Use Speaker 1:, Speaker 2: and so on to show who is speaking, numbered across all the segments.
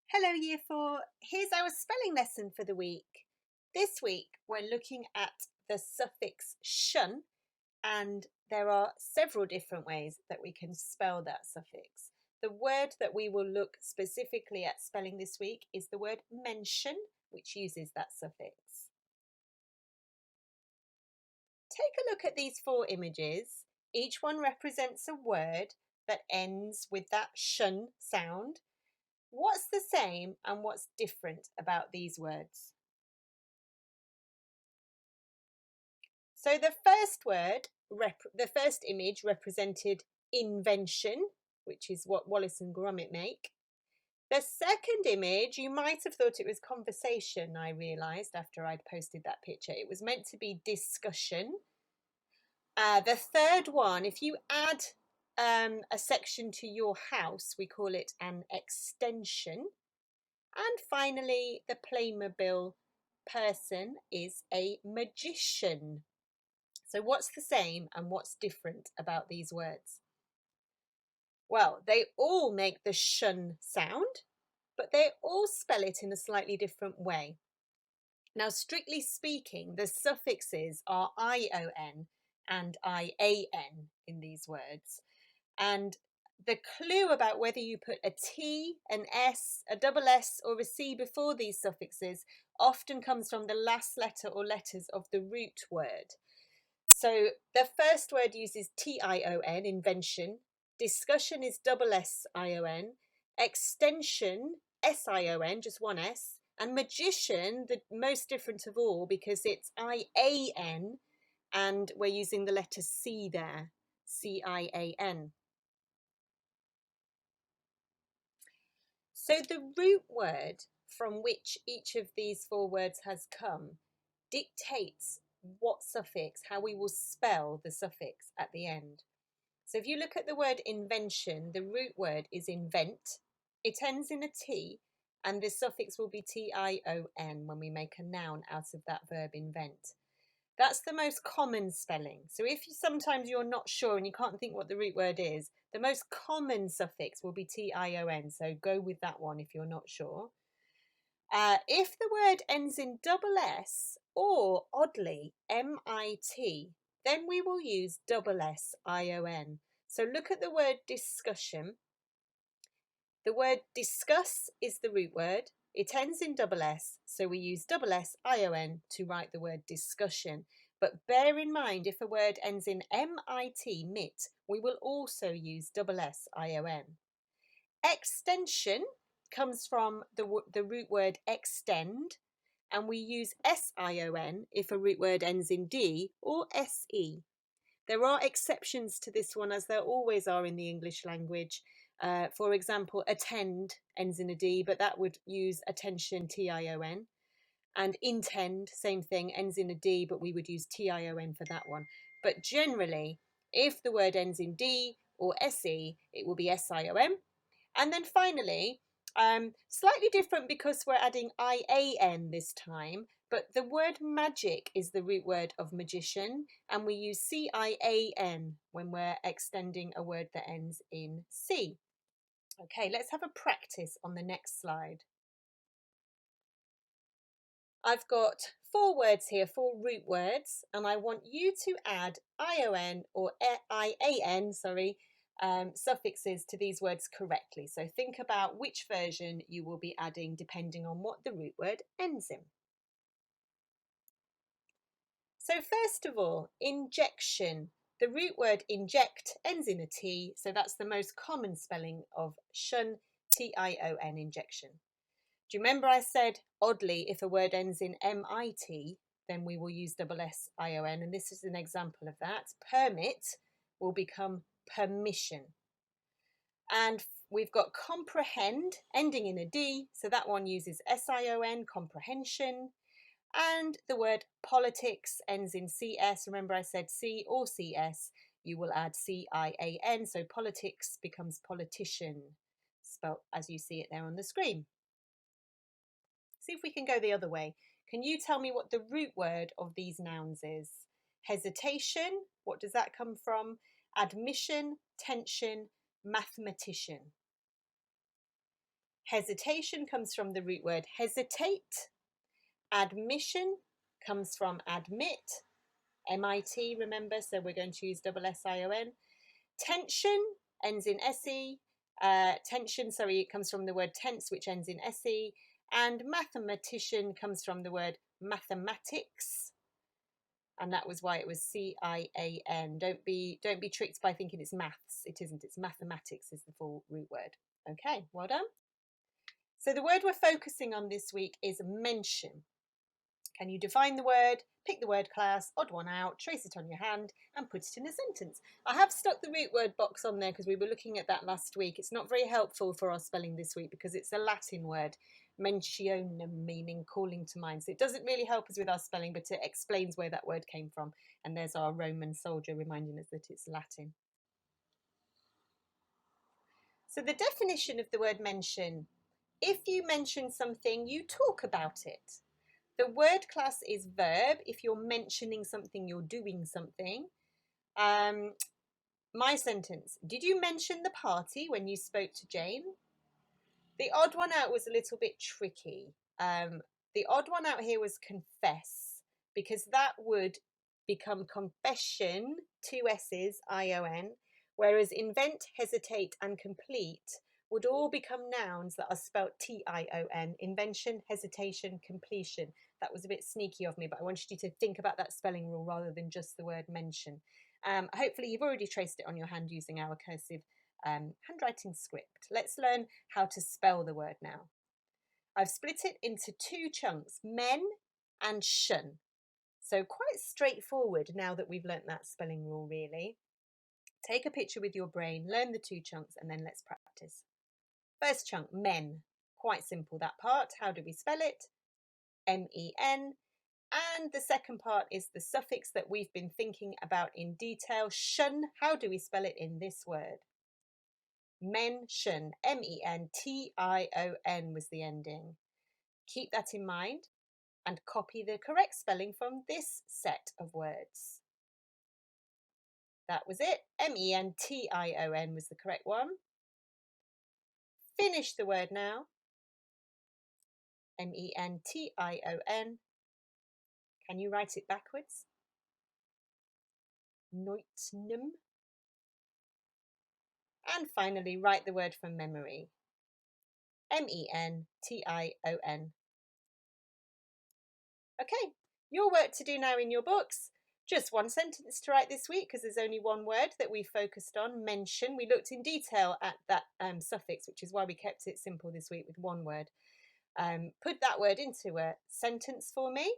Speaker 1: Hello Year 4, here's our spelling lesson for the week. This week we're looking at the suffix tion, and there are several different ways that we can spell that suffix. The word that we will look specifically at spelling this week is the word mention, which uses that suffix. Take a look at these 4 images. Each one represents a word that ends with that tion sound. What's the same and what's different about these words? So the first image represented invention, which is what Wallace and Gromit make. The second image, you might have thought it was conversation, I realised after I'd posted that picture. It was meant to be discussion. The third one, if you add a section to your house, we call it an extension. And finally, the Playmobil person is a magician. So what's the same and what's different about these words? Well, they all make the shun sound, but they all spell it in a slightly different way. Now, strictly speaking, the suffixes are ion and ian in these words. And the clue about whether you put a T, an S, a double S or a C before these suffixes often comes from the last letter or letters of the root word. So the first word uses tion, invention. Discussion is double sion. Extension, sion, just one S. And magician, the most different of all because it's ian and we're using the letter C there, cian. So the root word from which each of these 4 words has come dictates what suffix, how we will spell the suffix at the end. So if you look at the word invention, the root word is invent. It ends in a T and the suffix will be tion when we make a noun out of that verb invent. That's the most common spelling. So if sometimes you're not sure and you can't think what the root word is, the most common suffix will be tion. So go with that one if you're not sure. If the word ends in double S or, oddly, MIT, then we will use double SION. So look at the word discussion. The word discuss is the root word. It ends in double S, so we use double SION to write the word discussion. But bear in mind, if a word ends in MIT, mit, we will also use double SION. Extension comes from the root word extend, and we use SION if a root word ends in D or SE. There are exceptions to this one, as there always are in the English language. For example, attend ends in a D, but that would use attention, TION. And intend, same thing, ends in a D, but we would use TION for that one. But generally, if the word ends in D or SE, it will be SION. And then finally, slightly different because we're adding IAN this time, but the word magic is the root word of magician, and we use CIAN when we're extending a word that ends in C. Okay, let's have a practice on the next slide. I've got 4 words here, 4 root words, and I want you to add ION or IAN, suffixes to these words correctly. So think about which version you will be adding depending on what the root word ends in. So first of all, injection. The root word inject ends in a T, so that's the most common spelling of shun, TION, injection. Do you remember I said, oddly, if a word ends in MIT, then we will use double SION, and this is an example of that. Permit will become permission. And we've got comprehend ending in a D, so that one uses SION, comprehension. And the word politics ends in CS. Remember I said C or CS, you will add CIAN, so politics becomes politician, spelt as you see it there on the screen. See if we can go the other way. Can you tell me what the root word of these nouns is? Hesitation, what does that come from? Admission, tension, mathematician. Hesitation comes from the root word hesitate. Admission comes from admit, MIT, remember, so we're going to use double SION. Tension ends in SE. It comes from the word tense, which ends in SE. And mathematician comes from the word mathematics. And that was why it was CIAN. Don't be tricked by thinking it's maths. It isn't. It's mathematics is the full root word. Okay, well done. So the word we're focusing on this week is mention. Can you define the word, pick the word class, odd one out, trace it on your hand and put it in a sentence? I have stuck the root word box on there because we were looking at that last week. It's not very helpful for our spelling this week because it's a Latin word, mentionem, meaning calling to mind. So it doesn't really help us with our spelling, but it explains where that word came from. And there's our Roman soldier reminding us that it's Latin. So the definition of the word mention: if you mention something, you talk about it. The word class is verb. If you're mentioning something, you're doing something. My sentence: did you mention the party when you spoke to Jane? The odd one out was a little bit tricky. The odd one out here was confess, because that would become confession, 2 S's, ION, whereas invent, hesitate and complete would all become nouns that are spelt TION, invention, hesitation, completion. That was a bit sneaky of me, but I wanted you to think about that spelling rule rather than just the word mention. Hopefully you've already traced it on your hand using our cursive handwriting script. Let's learn how to spell the word now. I've split it into 2 chunks, men and shun. So quite straightforward now that we've learnt that spelling rule, really. Take a picture with your brain, learn the 2 chunks, and then let's practice. First chunk, men. Quite simple, that part. How do we spell it? MEN. And the second part is the suffix that we've been thinking about in detail, shun. How do we spell it in this word? Mention, MENTION was the ending. Keep that in mind and copy the correct spelling from this set of words. That was it. MENTION was the correct one. Finish the word now. MENTION. Can you write it backwards? Neutnum. And finally, write the word from memory. MENTION. Okay, your work to do now in your books. Just 1 sentence to write this week because there's only 1 word that we focused on, mention. We looked in detail at that suffix, which is why we kept it simple this week with 1 word. Put that word into a sentence for me.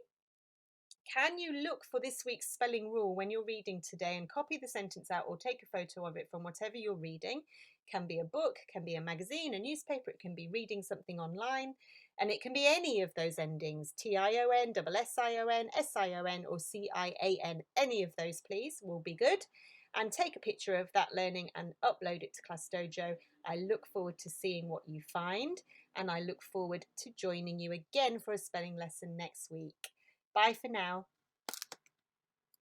Speaker 1: Can you look for this week's spelling rule when you're reading today and copy the sentence out or take a photo of it from whatever you're reading? Can be a book, can be a magazine, a newspaper, it can be reading something online, and it can be any of those endings, TION, double SION, SION or CIAN. Any of those, please, will be good. And take a picture of that learning and upload it to Class Dojo. I look forward to seeing what you find, and I look forward to joining you again for a spelling lesson next week. Bye for now.